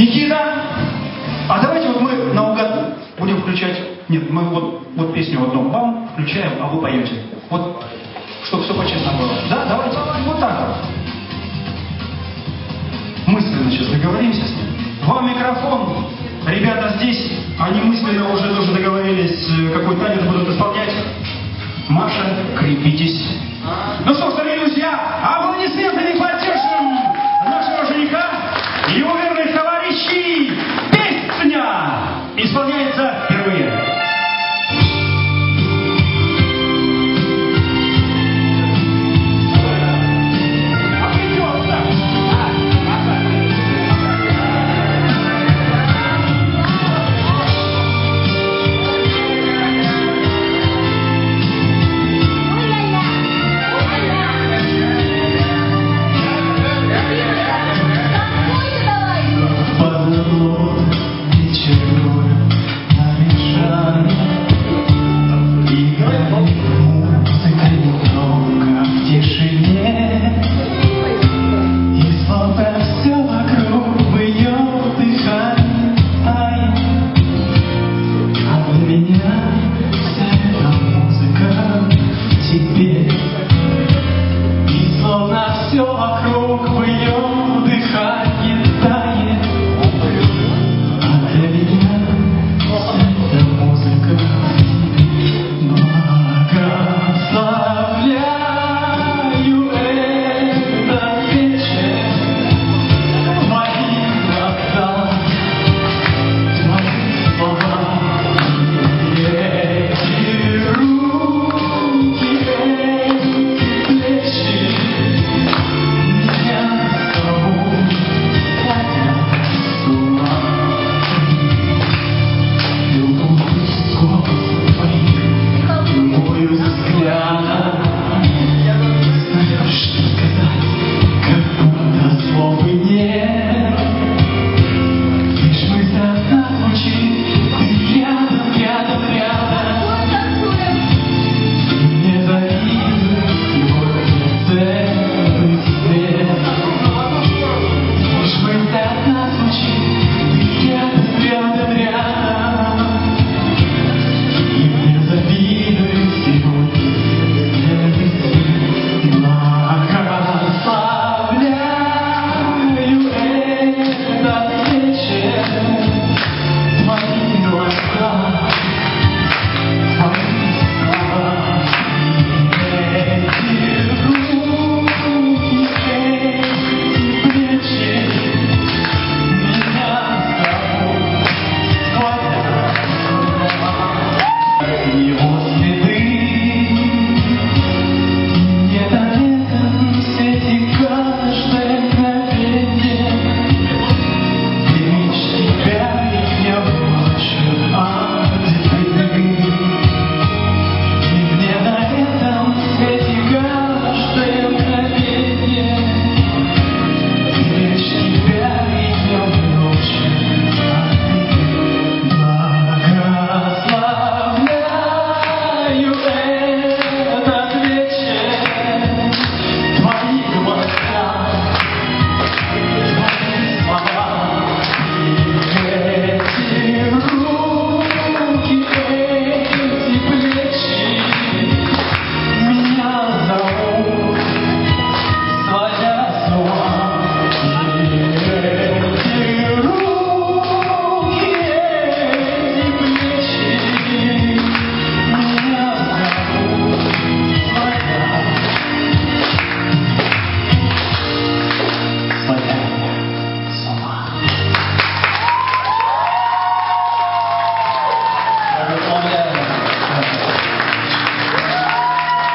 Никита! А давайте вот мы наугад будем включать... Нет, мы вот песню одну вам включаем, а вы поете. Вот, чтобы все по-честному было. Да, давайте вот так вот. Мысленно сейчас договоримся с ним. Вам микрофон. Ребята здесь, они мысленно уже тоже договорились, какой танец будут исполнять. Маша, крепитесь. Ну что ж, дорогие друзья,